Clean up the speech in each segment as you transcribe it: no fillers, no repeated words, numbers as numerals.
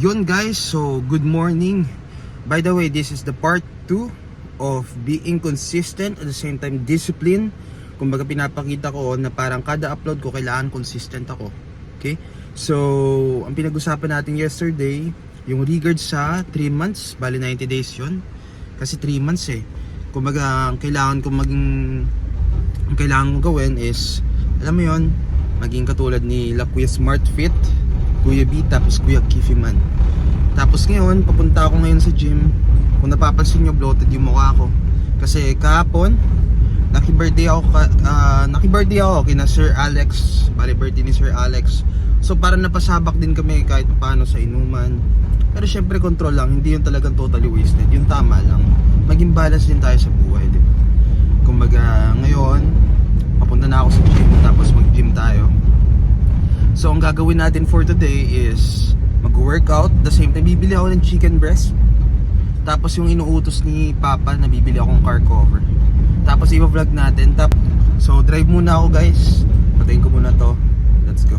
Yun guys, so good morning. By the way, this is the part 2 of being consistent at the same time discipline. Kumbaga pinapakita ko na parang kada upload ko kailangan consistent ako. Okay? So, ang pinag-usapan natin yesterday, yung regards sa 3 months, bali 90 days yun. Kasi 3 months eh. Kumbaga, ang kailangan kong gawin is, alam mo yun, maging katulad ni La Kuya Smart Fit, Kuya B, tapos Kuya Kiffy Man. Tapos ngayon, papunta ako ngayon sa gym. Kung napapansin nyo, bloated yung mukha ko. Kasi kahapon, naki-birthday ako kina Sir Alex. Bali birthday ni Sir Alex. So parang napasabak din kami kahit paano sa inuman. Pero syempre control lang, hindi yung talagang totally wasted. Yung tama lang. Maging balance din tayo sa buhay, di ba? Kumbaga ngayon, papunta na ako sa gym, tapos mag-gym tayo. So ang gagawin natin for today is mag-workout. The same time, bibili ako ng chicken breast. Tapos yung inuutos ni Papa na bibili akong car cover. Tapos i-vlog natin. So drive muna ako guys. Patayin ko muna to. Let's go.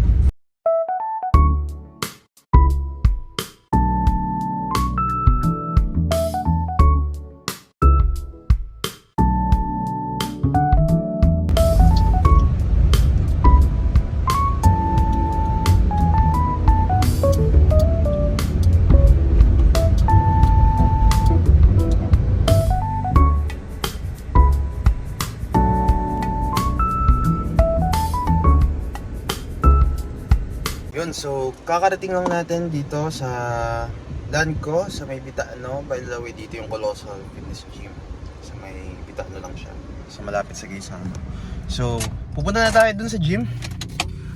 So kakarating lang natin dito sa land ko, sa may Bitaano. By the way, dito yung Colossal Fitness Gym. Sa may Bitaano lang siya, sa malapit sa Gaisano. So pupunta na tayo dun sa gym.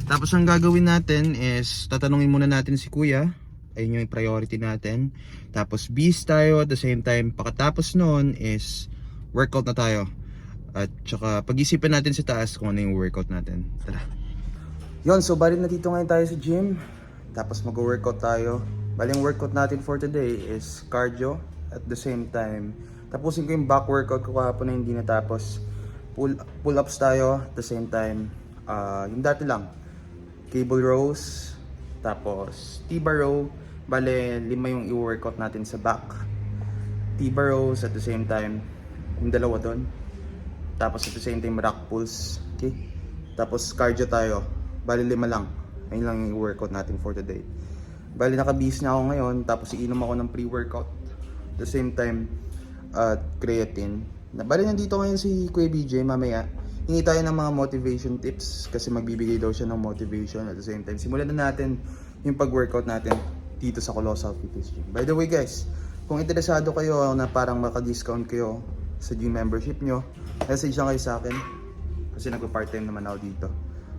Tapos ang gagawin natin is tatanungin muna natin si Kuya. Ayun yung priority natin. Tapos beast tayo at the same time. Pagkatapos noon is workout na tayo. At saka pag-isipan natin sa taas kung ano yung workout natin. Tara. Yun, so bali na dito ngayon tayo sa gym. Tapos mag-workout tayo. Bali yung workout natin for today is cardio. At the same time, tapusin ko yung back workout ko kahapon na hindi natapos. Pull-ups tayo at the same time. Yung dati lang, cable rows. Tapos T-bar row. Bali 5 yung i-workout natin sa back. T-bar rows at the same time, yung dalawa doon. Tapos at the same time rack pulls. Okay? Tapos cardio tayo. Bali 5 lang. Ayun lang yung workout natin for today. Bali nakabihis na ako ngayon. Tapos iinom ako ng pre-workout. At the same time, creatine. Bali nandito ngayon si Kuya BJ. Mamaya, hingi tayo ng mga motivation tips. Kasi magbibigay daw siya ng motivation. At the same time, simulan na natin yung pag-workout natin dito sa Colossal Fitness Gym. By the way guys, kung interesado kayo na parang maka-discount kayo sa gym membership nyo, message lang kayo sa akin. Kasi nagpa-part-time naman ako dito.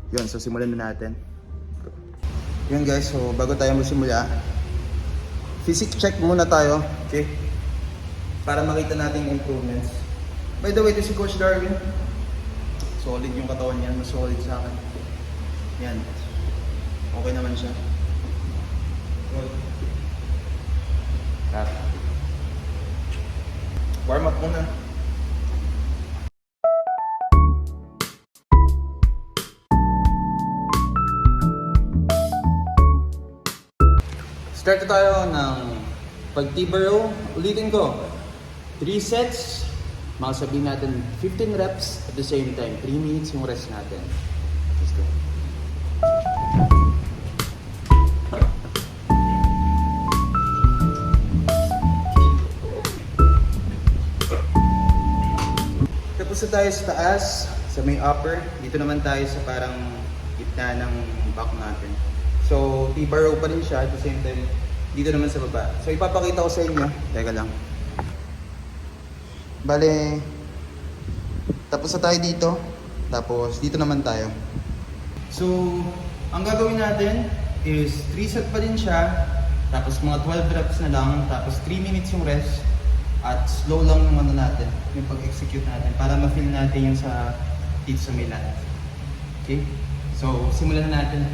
Yun, so simulan na natin. Yun guys, so bago tayo magsimula, physique check muna tayo, okay? Para makita natin yung improvements. By the way, ito si Coach Darwin. Solid yung katawan niya, mas solid sa akin. Yan. Okay naman siya. Good. Warm up muna. Start tayo ng pag-T-bar row. Ulitin ko. 3 sets. Makasabihin natin 15 reps at the same time. 3 minutes yung rest natin. Let's go. Tapos na tayo sa taas, sa may upper. Dito naman tayo sa parang gitna ng back natin. So, T-bar row pa rin siya at the same time, dito naman sa baba. So, ipapakita ko sa inyo. Teka lang. Bale, tapos na tayo dito. Tapos, dito naman tayo. So, ang gagawin natin is 3 set pa rin siya. Tapos, mga 12 reps na lang. Tapos, 3 minutes yung rest. At slow lang yung ano natin, yung pag-execute natin. Para ma-feel natin yung sa dito sa milat. Okay? So, simulan na natin.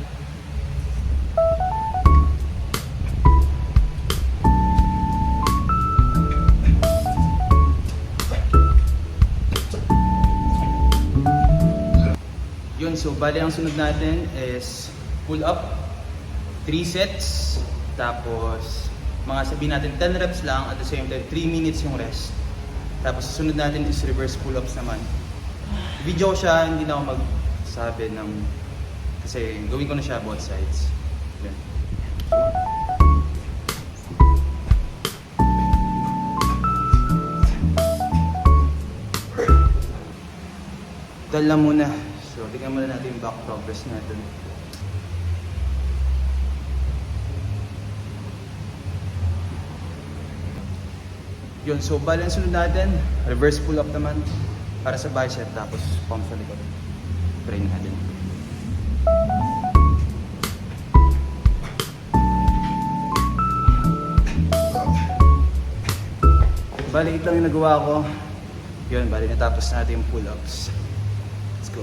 Yun, so bali ang sunod natin is pull up 3 sets Tapos, mga sabihin natin 10 reps lang, at the same time 3 minutes yung rest. Tapos susunod natin is reverse pull-ups naman. Video ko siya, hindi na ako magsabi ng... Kasi gawin ko na siya both sides. Yan. Dahil lang muna. So, tingnan muna natin yung back progress natin. Yun, so bali ang sunod natin, reverse pull-up naman para sa bicep, tapos pump sa likod. Try natin. Bali, ito lang yung nagawa ko. Yun, bali natapos natin yung pull-ups. Let's go.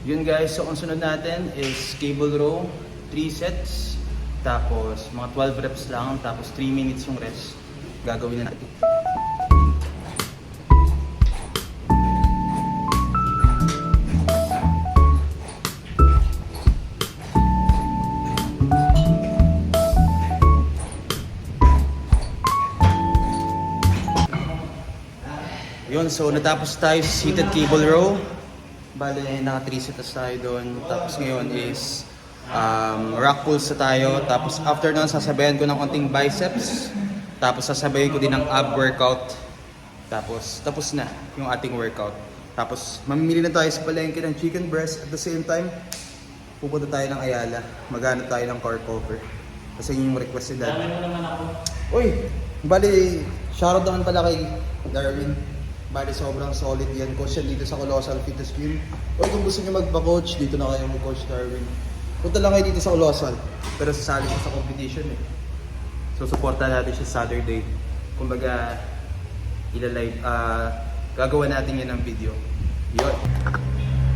Yun guys, so ang sunod natin is cable row, 3 sets, tapos mga 12 reps lang, tapos 3 minutes yung rest. Gagawin na natin. Yun, so natapos tayo sa seated cable row. Bale, naka 3 sets tayo doon. Tapos ngayon is rack pulls na tayo. Tapos after nun, sasabayan ko ng konting biceps. Tapos sasabayan ko din ng ab workout. Tapos na yung ating workout. Tapos mamimili na tayo sa palengke ng chicken breast. At the same time, pupunta tayo ng Ayala. Maghanap tayo ng car cover. Kasi yun yung request ni Dad. Uy! Bali, shoutout naman pala kay Darwin. Bali, sobrang solid yan. Coach yan dito sa Colossal Fitness Gym. O kung gusto nyo magpa-coach, dito na kayo mag-coach Darwin. Punta lang kayo dito sa Colossal. Pero sasali siya sa competition eh. So, supportan natin siya Saturday. Kumbaga, ilalive, gagawa natin yan ng video. Yun.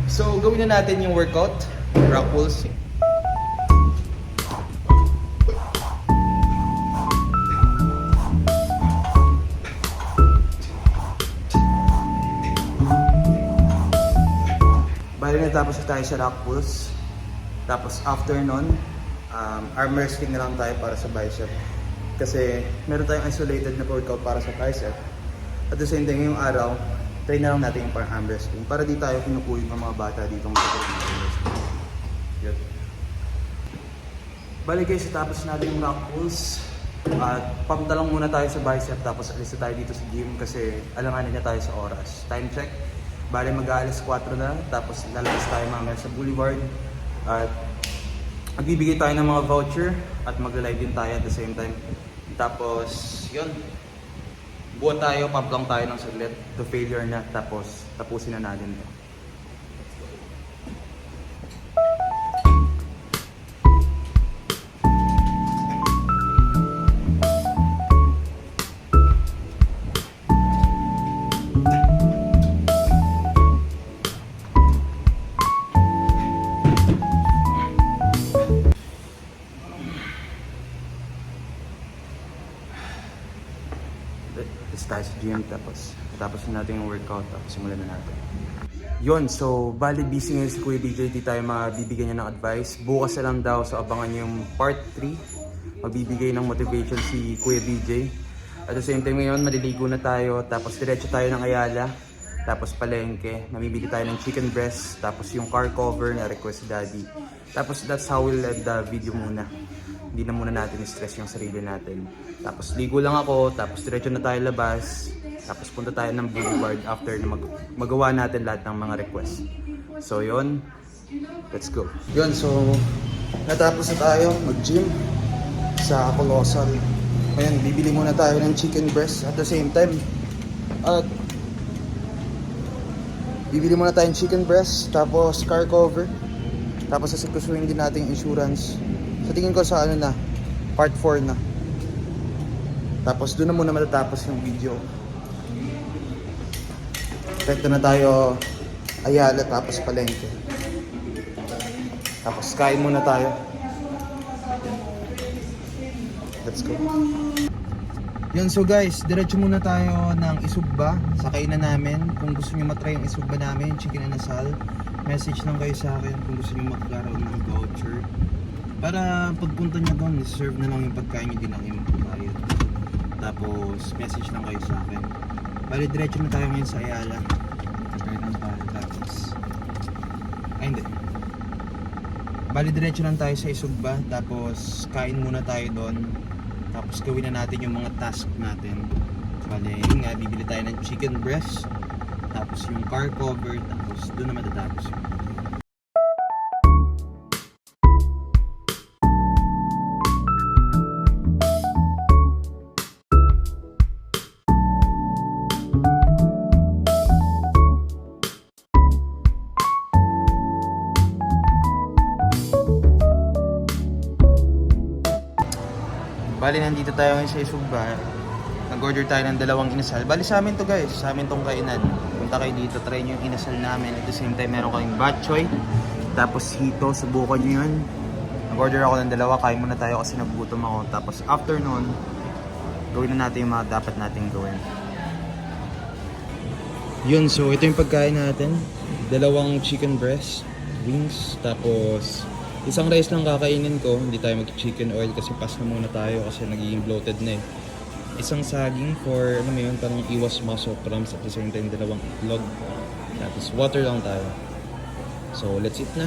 So, gawin na natin yung workout. Rack pulls. Bali natapos na tayo sa rack pulls. Tapos after nun, arm wrestling na lang tayo para sa bicep. Kasi meron tayong isolated na workout para sa bicep. At the same time, ngayong araw, try na lang natin yung parang arm wrestling. Para di tayo kinukulit ng mga bata dito magkakaroon ng arm wrestling. Yun. Bali guys, tapos natin yung rack pulls. At pump na lang muna tayo sa bicep. Tapos alis na tayo dito sa gym kasi alanganin na tayo sa oras. Time check. Bale mag-aalas 4 na, tapos lalabas tayo mamaya sa Boulevard at magbibigay tayo ng mga voucher at magla-live din tayo at the same time. Tapos yun, buwan tayo, pump lang tayo ng saglit to failure na, tapos tapusin na natin to. Tayo sa gym, tapos natin yung workout, tapos simulan na natin. Yun, so bali busy ngayon si Kuya BJ, di tayo mabibigyan niya ng advice. Bukas na lang daw, so abangan niyo yung part 3. Magbibigay ng motivation si Kuya BJ. At the same time ngayon, maliligo na tayo, tapos diretso tayo ng Ayala, tapos palengke, mamibili tayo ng chicken breast, tapos yung car cover na request si Daddy. Tapos that's how we'll end the video muna. Hindi na muna natin stress yung sarili natin. Tapos ligo lang ako, tapos diretso na tayo labas. Tapos punta tayo ng Boulevard after na magawa natin lahat ng mga request. So yun, let's go. Yun, so natapos na tayo mag-gym sa Colossal. Ngayon, bibili muna tayo ng chicken breast at the same time. At bibili muna tayong chicken breast, tapos car cover. Tapos sasagusuhin din natin yung insurance. So tingin ko sa ano na, part 4 na. Tapos doon na muna matatapos yung video. Direkto na tayo Ayala, tapos palengke. Tapos kain muna tayo. Let's go. Yun, so guys, diretso muna tayo ng Isugba. Sakay na namin. Kung gusto nyo matry yung Isugba namin, chicken and asal, message lang kayo sa akin kung gusto nyo magkaroon ng voucher. Para pagpunta niya doon, serve na lang yung pagkain niyo, din lang yung magbabayad. Tapos message lang kayo sa akin. Bali diretso na tayo ngayon sa Ayala. Prepare lang tayo. Tapos hindi. Bali diretso lang tayo sa Isugba. Tapos kain muna tayo doon. Tapos gawin na natin yung mga task natin. Bali yun nga, bibili tayo ng chicken breast. Tapos yung car cover. Tapos doon na matatapos yun. Bali, nandito tayo ngayon sa Isugba. Nag-order tayo ng 2 inasal. Bali, sa amin to guys. Sa amin tong kainan. Punta kayo dito, try nyo yung inasal namin. At the same time, meron kaming bok choy. Tapos hito, subukan nyo yun. Nag-order ako ng 2. Kain muna tayo kasi nagugutom ako. Tapos after nun, gawin na natin yung mga dapat natin gawin. Yun, so ito yung pagkain natin. 2 chicken breast, wings, tapos isang rice lang kakainin ko, hindi tayo mag-chicken oil kasi pass na muna tayo kasi nagiging bloated na eh. Isang saging for, ano mo yun, parang iwas muscle cramps at the same time 2 itlog. Tapos water lang tayo. So let's eat na.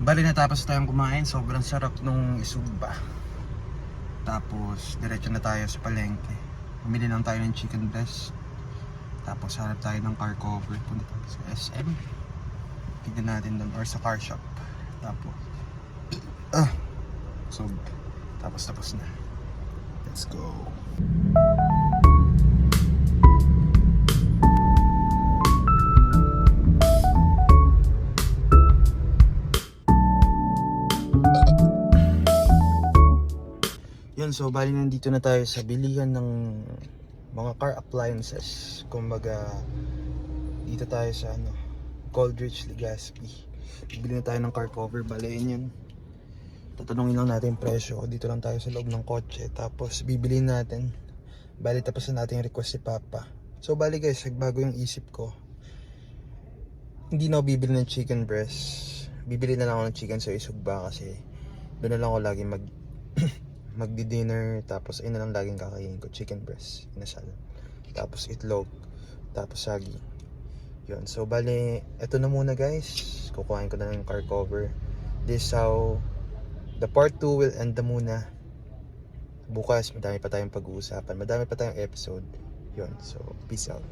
Bali natapos tayong kumain, sobrang sarap nung Isugba. Tapos diretso na tayo sa palengke. Bumili lang tayo ng chicken breast. Tapos hanap tayo ng car cover. Punta tayo sa SM. Tignan natin doon or sa car shop. Tapos so tapos na. Let's go. Yun, so bali nandito na tayo sa bilihan ng mga car appliances. Kumbaga, dito tayo sa Goldrich, Legazpi. Bibili na tayo ng car cover, bali yun. Tatanungin lang natin yung presyo. Dito lang tayo sa loob ng kotse. Tapos bibili natin. Bali tapos na natin yung request si Papa. So bali guys, nagbago yung isip ko. Hindi na ako bibili ng chicken breast. Bibili na lang ako ng chicken sa Isugba kasi doon na lang ako lagi magdi-dinner, tapos ayun na lang laging kakainin ko, chicken breast, inasal, tapos itlog, tapos saging. Yun, so bali, eto na muna guys, kukuhain ko na lang yung car cover. This how the part 2 will end na muna. Bukas madami pa tayong pag-uusapan, madami pa tayong episode. Yun, so peace out.